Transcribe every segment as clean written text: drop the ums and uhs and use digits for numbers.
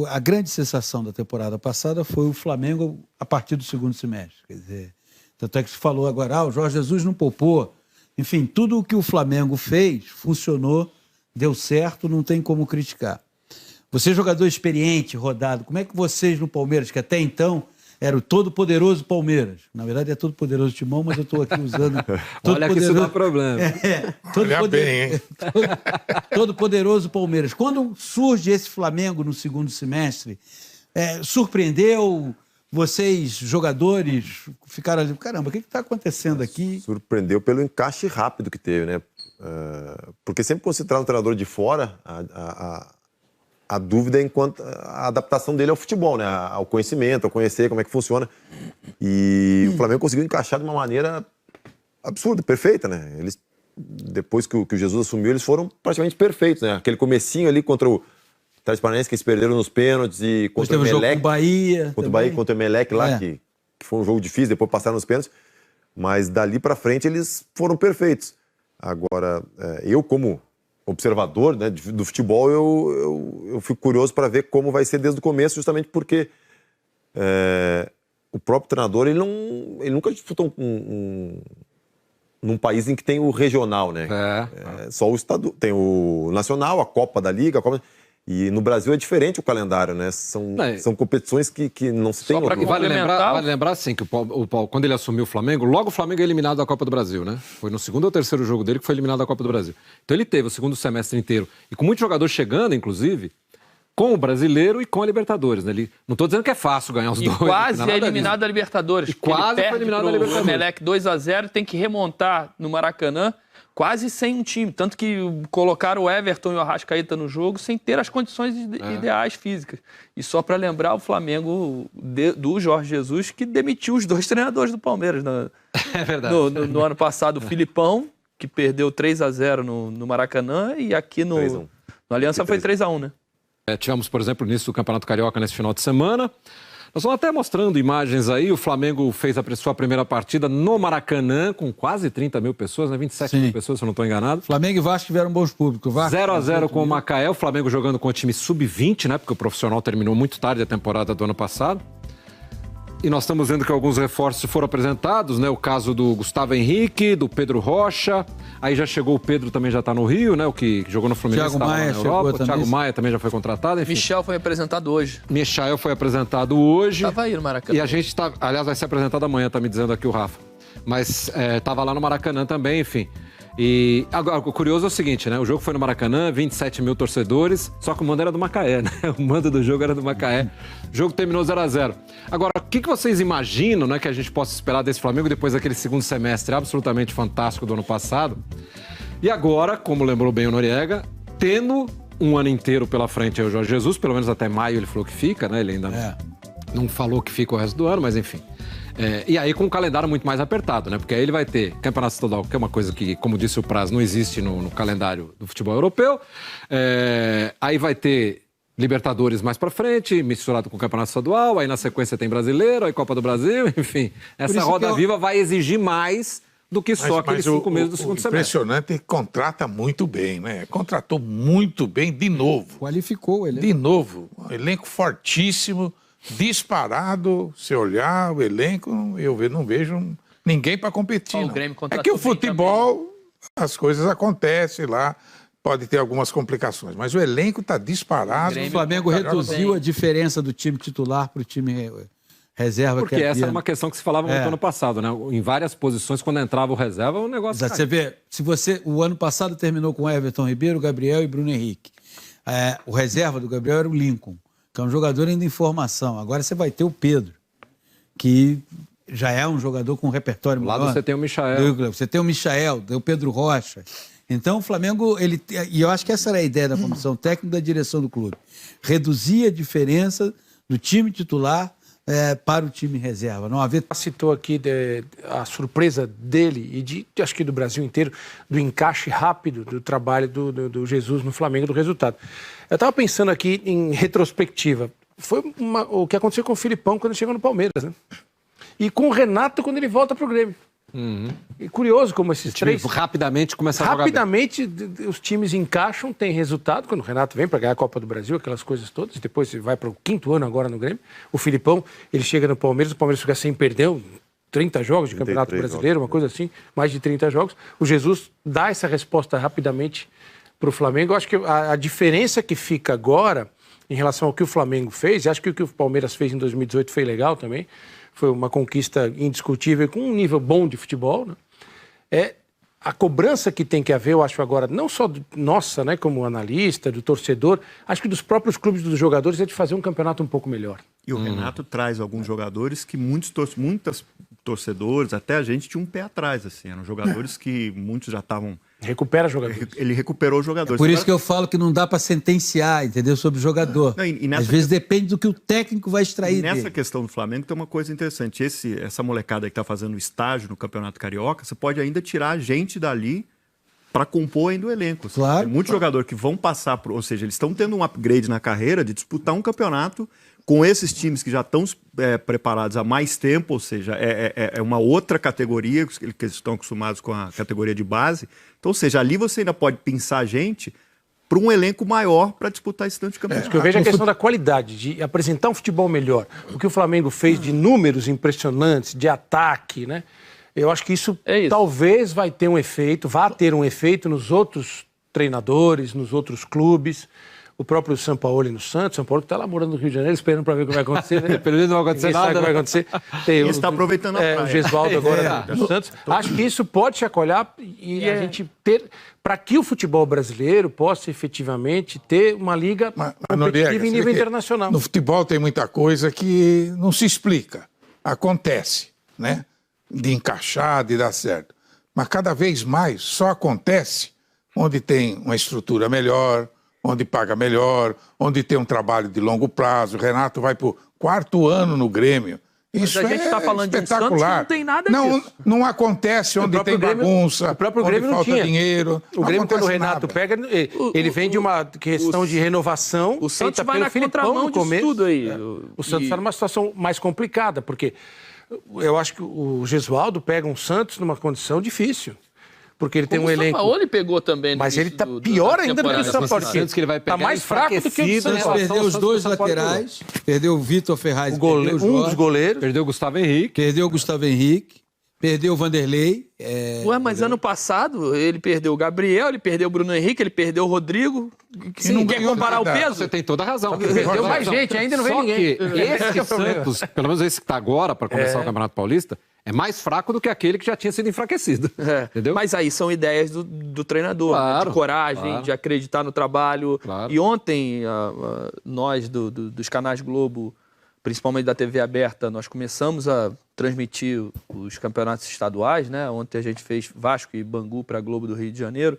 A grande sensação da temporada passada foi o Flamengo a partir do segundo semestre. Quer dizer, tanto é que se falou agora, o Jorge Jesus não poupou. Enfim, tudo o que o Flamengo fez funcionou, deu certo, não tem como criticar. Você, jogador experiente, rodado, como é que vocês no Palmeiras, que até então era o todo-poderoso Palmeiras, na verdade é todo-poderoso Timão, mas eu estou aqui usando... Olha que isso dá problema. Todo-poderoso Palmeiras. Quando surge esse Flamengo no segundo semestre, surpreendeu vocês, jogadores, ficaram ali, caramba, o que está acontecendo aqui? Surpreendeu pelo encaixe rápido que teve, né? Porque sempre quando você traz um treinador de fora, a dúvida é enquanto a adaptação dele ao futebol, né? Ao conhecimento, ao conhecer como é que funciona. E o Flamengo conseguiu encaixar de uma maneira absurda, perfeita, né? Eles, depois que o Jesus assumiu, eles foram praticamente perfeitos, né? Aquele comecinho ali contra o Atlético Paranaense, que eles perderam nos pênaltis, e contra o Emelec. Contra o Bahia, contra o Emelec lá, que foi um jogo difícil, depois passaram nos pênaltis. Mas dali pra frente eles foram perfeitos. Agora, eu como observador, né, do futebol, eu fico curioso para ver como vai ser desde o começo, justamente porque o próprio treinador ele nunca disputou num país em que tem o regional, né? Só o estado, tem o nacional, a Copa da Liga, e no Brasil é diferente o calendário, né? São competições que não se tem outro. Vale lembrar, sim, que quando ele assumiu o Flamengo, logo o Flamengo é eliminado da Copa do Brasil, né? Foi no segundo ou terceiro jogo dele que foi eliminado da Copa do Brasil. Então ele teve o segundo semestre inteiro, e com muitos jogadores chegando, inclusive, com o Brasileiro e com a Libertadores, né? Não estou dizendo que é fácil ganhar os dois. Quase é eliminado da Libertadores. Quase foi eliminado da Libertadores. O Emelec 2-0, tem que remontar no Maracanã, quase sem um time. Tanto que colocaram o Everton e o Arrascaeta no jogo sem ter as condições ideais físicas. E só para lembrar, o Flamengo do Jorge Jesus, que demitiu os dois treinadores do Palmeiras. É verdade. No ano passado, o Filipão, que perdeu 3-0 no Maracanã, e aqui no Aliança foi 3-1, né? Tivemos, por exemplo, o início do Campeonato Carioca nesse final de semana. Nós vamos até mostrando imagens aí. O Flamengo fez a sua primeira partida no Maracanã, com quase 30 mil pessoas, né? 27 mil pessoas, se eu não estou enganado. Flamengo e Vasco tiveram bons públicos. 0-0 com o Macaé. O Flamengo jogando com o time sub-20, né? Porque o profissional terminou muito tarde a temporada do ano passado. E nós estamos vendo que alguns reforços foram apresentados, né? O caso do Gustavo Henrique, do Pedro Rocha. Aí já chegou o Pedro, também já está no Rio, né? O que jogou no Fluminense, está lá na Europa. O Thiago Maia também já foi contratado. Enfim. Michel foi apresentado hoje. Michel foi apresentado hoje. Estava aí no Maracanã. E a gente está... Aliás, vai ser apresentado amanhã, tá me dizendo aqui o Rafa. Mas estava lá no Maracanã também, enfim. E agora, o curioso é o seguinte, né? O jogo foi no Maracanã, 27 mil torcedores, só que o mando era do Macaé, né? O mando do jogo era do Macaé. O jogo terminou 0-0. Agora, o que vocês imaginam, né, que a gente possa esperar desse Flamengo depois daquele segundo semestre absolutamente fantástico do ano passado? E agora, como lembrou bem o Noriega, tendo um ano inteiro pela frente aí o Jorge Jesus, pelo menos até maio ele falou que fica, né? Ele ainda não falou que fica o resto do ano, mas enfim. E aí com um calendário muito mais apertado, né? Porque aí ele vai ter Campeonato Estadual, que é uma coisa que, como disse o Praz, não existe no calendário do futebol europeu. Aí vai ter Libertadores mais pra frente, misturado com o Campeonato Estadual. Aí na sequência tem Brasileiro, aí Copa do Brasil, enfim. Essa roda viva vai exigir mais do que só aqueles 5 meses do segundo semestre. Impressionante é que contrata muito bem, né? Contratou muito bem de novo. Qualificou ele. De novo. Um elenco fortíssimo. Disparado, se olhar o elenco, eu não vejo ninguém para competir. É que o futebol, as coisas acontecem lá, pode ter algumas complicações, mas o elenco está disparado. O Flamengo reduziu a diferença do time titular para o time reserva. Porque essa é uma questão que se falava muito ano passado, né? Em várias posições, quando entrava o reserva, o negócio... Você vê, o ano passado terminou com Everton Ribeiro, Gabriel e Bruno Henrique. O reserva do Gabriel era o Lincoln, que é um jogador ainda em formação. Agora você vai ter o Pedro, que já é um jogador com um repertório maior. Lá você tem o Michael. Você tem o Michael, tem o Pedro Rocha. Então o Flamengo, e eu acho que essa era a ideia da comissão técnica da direção do clube. Reduzir a diferença do time titular para o time reserva. Não haver... Citou aqui a surpresa dele e acho que do Brasil inteiro, do encaixe rápido do trabalho do Jesus no Flamengo, do resultado. Eu estava pensando aqui em retrospectiva. Foi o que aconteceu com o Filipão quando ele chegou no Palmeiras, né? E com o Renato quando ele volta para o Grêmio. E curioso como esses três... Rapidamente começa a jogar Rapidamente os times encaixam, tem resultado. Quando o Renato vem para ganhar a Copa do Brasil, aquelas coisas todas, depois vai para o 5º ano agora no Grêmio. O Filipão, ele chega no Palmeiras, o Palmeiras fica sem perder 30 jogos de Campeonato Brasileiro, uma coisa assim, mais de 30 jogos. O Jesus dá essa resposta rapidamente para o Flamengo. Eu acho que a diferença que fica agora em relação ao que o Flamengo fez, e acho que o que o Palmeiras fez em 2018 foi legal também, foi uma conquista indiscutível com um nível bom de futebol, né? É a cobrança que tem que haver, eu acho agora, não só nossa, né, como analista, do torcedor, acho que dos próprios clubes, dos jogadores, é de fazer um campeonato um pouco melhor. E o Renato traz alguns jogadores que muitos torcedores, até a gente, tinha um pé atrás, assim, eram jogadores que muitos já estavam... Recupera jogadores. Ele recuperou jogadores. Por isso que eu falo que não dá para sentenciar, entendeu? Sobre o jogador. Às vezes depende do que o técnico vai extrair dele. Nessa questão do Flamengo tem uma coisa interessante. Essa molecada que está fazendo estágio no Campeonato Carioca, você pode ainda tirar gente dali para compor ainda o elenco. Claro. Tem muitos jogadores que vão passar, ou seja, eles estão tendo um upgrade na carreira de disputar um campeonato com esses times que já estão preparados há mais tempo, ou seja, é uma outra categoria, que eles estão acostumados com a categoria de base. Então, ou seja, ali você ainda pode pensar gente para um elenco maior para disputar esse tanto de campeonato. Porque eu vejo a questão da qualidade, de apresentar um futebol melhor. O que o Flamengo fez de números impressionantes, de ataque, né? Eu acho que isso talvez vai ter um efeito, vá ter um efeito nos outros treinadores, nos outros clubes. O próprio Sampaoli no Santos, São Paulo que está lá morando no Rio de Janeiro, esperando para ver o que vai acontecer. Né? Pelo menos não vai acontecer nada. Sabe o que vai acontecer. Ele está aproveitando a praia. O Gesualdo agora no Santos. Acho que isso pode chacoalhar e a gente ter... Para que o futebol brasileiro possa efetivamente ter uma liga competitiva em nível internacional. No futebol tem muita coisa que não se explica. Acontece, né? De encaixar, de dar certo. Mas cada vez mais só acontece onde tem uma estrutura melhor, onde paga melhor, onde tem um trabalho de longo prazo. O Renato vai para o 4º ano no Grêmio. Isso a gente está falando de um Santos que não tem nada disso. Não acontece onde tem bagunça, o próprio Grêmio onde não falta tinha dinheiro. O Grêmio, quando o Renato pega, ele vem de uma questão de renovação. O Santos vai na contramão disso tudo aí. O Santos está numa situação mais complicada, porque eu acho que o Gesualdo pega um Santos numa condição difícil. Porque ele tem um elenco... O Sampaoli pegou também. Mas ele está pior ainda do que o Sampaoli. Está mais fraco do que o Santos. Perdeu os dois laterais, perdeu o Vitor Ferraz, um dos goleiros. Perdeu o Gustavo Henrique. Perdeu o Vanderlei. Mas ano passado ele perdeu o Gabriel, ele perdeu o Bruno Henrique, ele perdeu o Rodrigo. Sim, quer comparar o peso? Você tem toda a razão. Perdeu mais gente, ainda não vem ninguém. Esse Santos, pelo menos esse que está agora para começar o Campeonato Paulista, é mais fraco do que aquele que já tinha sido enfraquecido. Entendeu? Mas aí são ideias do treinador, claro, de coragem, de acreditar no trabalho. Claro. E ontem, nós dos canais Globo, principalmente da TV aberta, nós começamos a transmitir os campeonatos estaduais, né? Ontem a gente fez Vasco e Bangu para a Globo do Rio de Janeiro.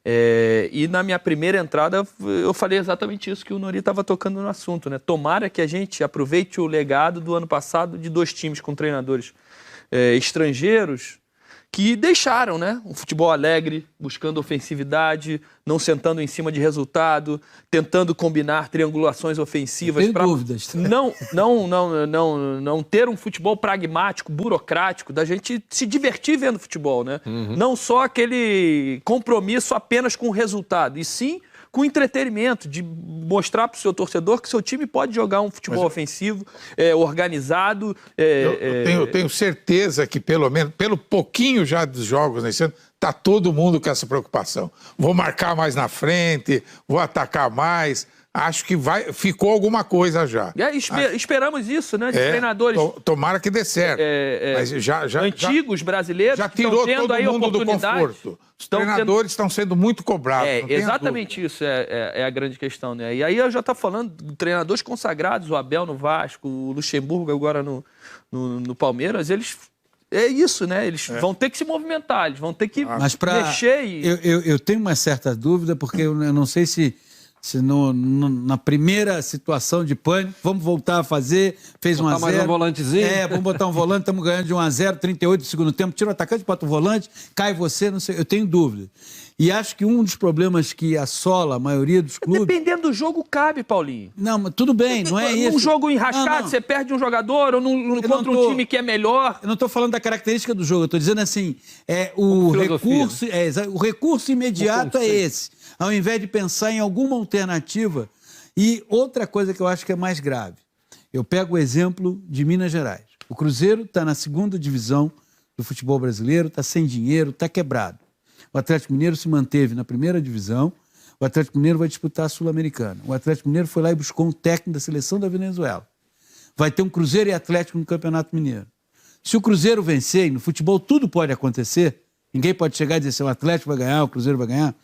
E na minha primeira entrada eu falei exatamente isso que o Nori estava tocando no assunto, né? Tomara que a gente aproveite o legado do ano passado de 2 times com treinadores estrangeiros que deixaram, né, um futebol alegre, buscando ofensividade, não sentando em cima de resultado, tentando combinar triangulações ofensivas para não ter um futebol pragmático, burocrático, da gente se divertir vendo futebol, né? Não só aquele compromisso apenas com o resultado, e sim com entretenimento, de mostrar para o seu torcedor que seu time pode jogar um futebol ofensivo, organizado. Eu tenho certeza que, pelo menos, pelo pouquinho já dos jogos nesse ano, está todo mundo com essa preocupação. Vou marcar mais na frente, vou atacar mais. Acho que ficou alguma coisa já. Esperamos isso, né? De treinadores. Tomara que dê certo. Mas antigos brasileiros já tirou que todo mundo do conforto. Os treinadores estão sendo muito cobrados. Exatamente isso é a grande questão, né? E aí eu já estou falando de treinadores consagrados, o Abel no Vasco, o Luxemburgo agora no Palmeiras, eles... É isso, né? Eles vão ter que se movimentar, eles vão ter que mexer. Eu tenho uma certa dúvida, porque eu não sei se Se na primeira situação de pânico, vamos voltar a fazer, fez 1-0. Mais um volantezinho. Vamos botar um volante, estamos ganhando de 1-0, 38 do segundo tempo, tira o atacante, bota o volante, cai você, não sei, eu tenho dúvida. E acho que um dos problemas que assola a maioria dos clubes... Dependendo do jogo, cabe, Paulinho. Não, mas tudo bem, não é isso. Num jogo enrascado, você perde um jogador, ou contra um time que é melhor. Eu não estou falando da característica do jogo, eu estou dizendo assim, o recurso imediato é esse, ao invés de pensar em alguma alternativa. E outra coisa que eu acho que é mais grave, eu pego o exemplo de Minas Gerais. O Cruzeiro está na 2ª divisão do futebol brasileiro, está sem dinheiro, está quebrado. O Atlético Mineiro se manteve na 1ª divisão, o Atlético Mineiro vai disputar a Sul-Americana. O Atlético Mineiro foi lá e buscou um técnico da seleção da Venezuela. Vai ter um Cruzeiro e Atlético no Campeonato Mineiro. Se o Cruzeiro vencer, e no futebol tudo pode acontecer, ninguém pode chegar e dizer se o Atlético vai ganhar, o Cruzeiro vai ganhar.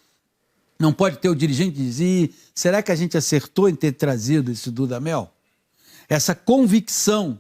Não pode ter o dirigente dizer, será que a gente acertou em ter trazido esse Dudamel? Essa convicção,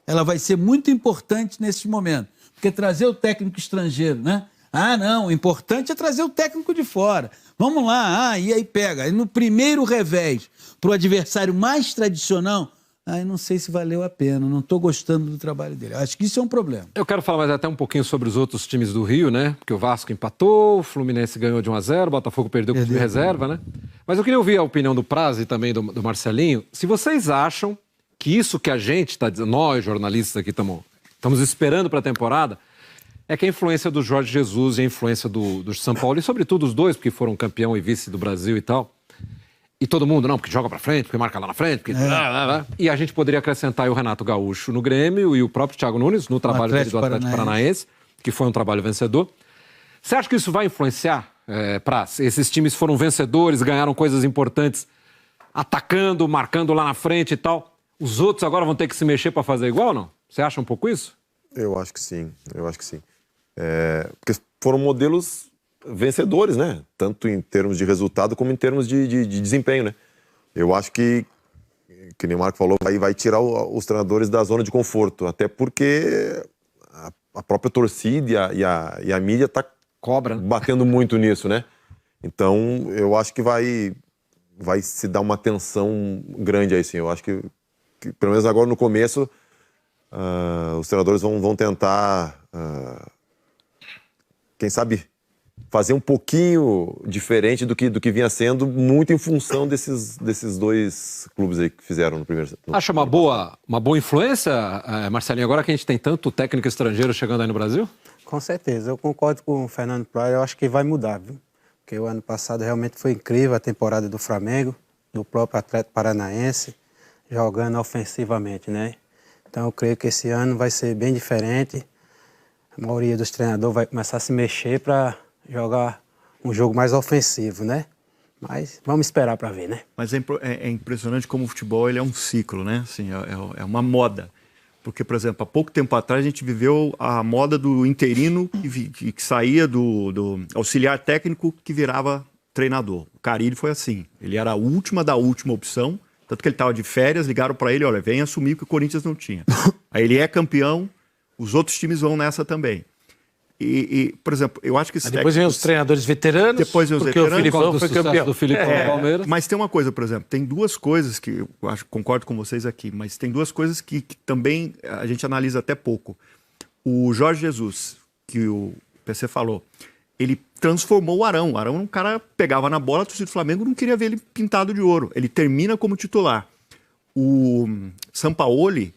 ela vai ser muito importante nesse momento. Porque trazer o técnico estrangeiro, né? Ah, não, o importante é trazer o técnico de fora. Vamos lá, e aí pega. Aí no primeiro revés, para o adversário mais tradicional, eu não sei se valeu a pena, não estou gostando do trabalho dele. Acho que isso é um problema. Eu quero falar mais até um pouquinho sobre os outros times do Rio, né? Porque o Vasco empatou, o Fluminense ganhou de 1-0, o Botafogo perdeu com o time reserva, né? Mas eu queria ouvir a opinião do Praz e também do Marcelinho. Se vocês acham que isso que a gente está dizendo, nós jornalistas aqui estamos esperando para a temporada, é que a influência do Jorge Jesus e a influência do São Paulo, e sobretudo os dois, porque foram campeão e vice do Brasil e tal, e todo mundo, não, porque joga pra frente, porque marca lá na frente, porque... E a gente poderia acrescentar aí o Renato Gaúcho no Grêmio e o próprio Thiago Nunes no trabalho dele do Atlético Paranaense, que foi um trabalho vencedor. Você acha que isso vai influenciar, Praz? Esses times foram vencedores, ganharam coisas importantes, atacando, marcando lá na frente e tal. Os outros agora vão ter que se mexer para fazer igual ou não? Você acha um pouco isso? Eu acho que sim, porque foram modelos vencedores, né? Tanto em termos de resultado como em termos de desempenho, né? Eu acho que nem o Marco falou, vai tirar os treinadores da zona de conforto, até porque a própria torcida e a mídia tá batendo muito nisso, né? Então, eu acho que vai se dar uma tensão grande aí, sim. Eu acho que pelo menos agora no começo, os treinadores vão tentar, quem sabe, fazer um pouquinho diferente do que vinha sendo, muito em função desses dois clubes aí que fizeram no primeiro... Acha uma boa influência, Marcelinho, agora que a gente tem tanto técnico estrangeiro chegando aí no Brasil? Com certeza, eu concordo com o Fernando Praz, eu acho que vai mudar, viu? Porque o ano passado realmente foi incrível a temporada do Flamengo, do próprio Atlético Paranaense, jogando ofensivamente, né? Então eu creio que esse ano vai ser bem diferente, a maioria dos treinadores vai começar a se mexer para jogar um jogo mais ofensivo, né? Mas vamos esperar para ver, né? Mas é impressionante como o futebol ele é um ciclo, né? Assim, é uma moda. Porque, por exemplo, há pouco tempo atrás a gente viveu a moda do interino que saía do auxiliar técnico que virava treinador. O Carille foi assim. Ele era a última da última opção, tanto que ele estava de férias, ligaram para ele, olha, vem assumir o que o Corinthians não tinha. Aí ele é campeão, os outros times vão nessa também. E, por exemplo, eu acho que... Depois vem os treinadores veteranos, depois vem os porque veteranos, o Filipão foi campeão. Do Filipão do Palmeiras. Mas tem uma coisa, por exemplo, tem duas coisas que eu acho, concordo com vocês aqui, mas tem duas coisas que também a gente analisa até pouco. O Jorge Jesus, que o PC falou, ele transformou o Arão. O Arão, um cara pegava na bola, a torcida do Flamengo não queria ver ele pintado de ouro. Ele termina como titular. O Sampaoli,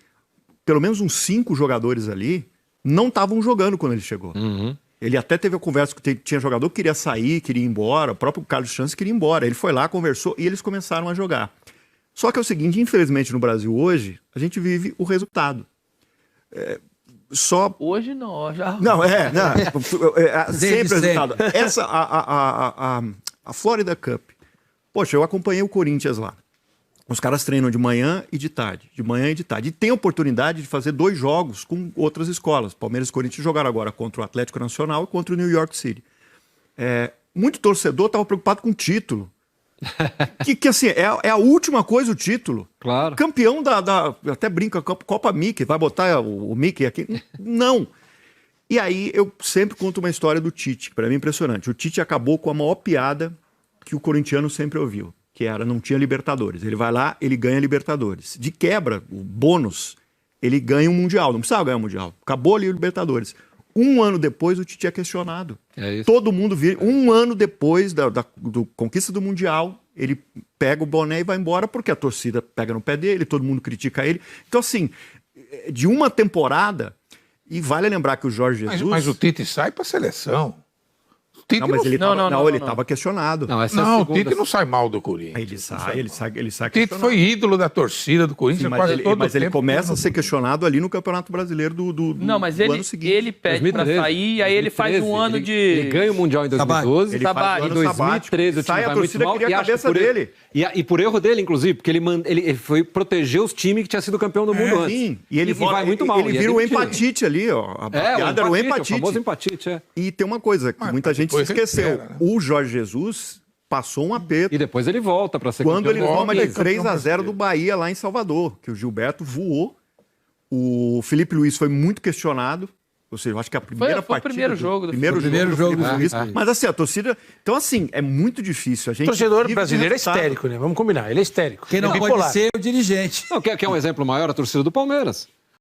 pelo menos uns 5 jogadores ali, não estavam jogando quando ele chegou. Uhum. Ele até teve a conversa que tinha jogador que queria sair, queria ir embora, o próprio Carlos Chance queria ir embora. Ele foi lá, conversou e eles começaram a jogar. Só que é o seguinte, infelizmente no Brasil hoje, a gente vive o resultado. Hoje não, já... Não, sempre o resultado. Essa, a Florida Cup. Poxa, eu acompanhei o Corinthians lá. Os caras treinam de manhã e de tarde. E tem a oportunidade de fazer 2 jogos com outras escolas. Palmeiras e Corinthians jogaram agora contra o Atlético Nacional e contra o New York City. Muito torcedor estava preocupado com o título. que assim, é a última coisa o título. Claro. Campeão até brinca, Copa Mickey, vai botar o Mickey aqui? Não. E aí eu sempre conto uma história do Tite, que para mim é impressionante. O Tite acabou com a maior piada que o corintiano sempre ouviu. que era, não tinha Libertadores. Ele vai lá, ele ganha Libertadores. De quebra, o bônus, ele ganha um Mundial. Não precisava ganhar um Mundial. Acabou ali o Libertadores. Um ano depois, o Tite é questionado. Todo mundo vira. Um ano depois da conquista do Mundial, ele pega o boné e vai embora, porque a torcida pega no pé dele, todo mundo critica ele. Então, assim, de uma temporada, e vale lembrar que o Jorge Jesus... Mas o Tite sai para a seleção. Não, mas ele estava questionado. O Tite não sai mal do Corinthians. Ele sai O Tite foi ídolo da torcida do Corinthians quase todo o tempo. Mas ele começa a ser questionado ali no Campeonato Brasileiro do ano seguinte. Ele pede para sair, e aí ele faz um ano de... Ele ganha o Mundial em 2012. Ele faz em 2013 o time sai, vai a torcida muito mal. queria a cabeça dele. E por erro dele, inclusive, porque ele foi proteger os times que tinha sido campeão do mundo antes. Sim. E vai muito mal. Ele vira o empatite ali, ó. A piada era o empatite. O famoso empatite, E tem uma coisa que muita gente se esqueceu. O Jorge Jesus passou um aperto. E depois ele volta para ser quando campeão. Quando ele toma de 3-0 do Bahia lá em Salvador, que o Gilberto voou. O Felipe Luiz foi muito questionado. Ou seja, eu acho que a primeira partida... Foi o primeiro jogo. Primeiro jogo do Felipe Luiz. Mas assim, a torcida... Então assim, é muito difícil. O torcedor brasileiro é histérico, né? Vamos combinar, ele é histérico. Quem não pode ser é o dirigente. Não, quer um exemplo maior? A torcida do Palmeiras.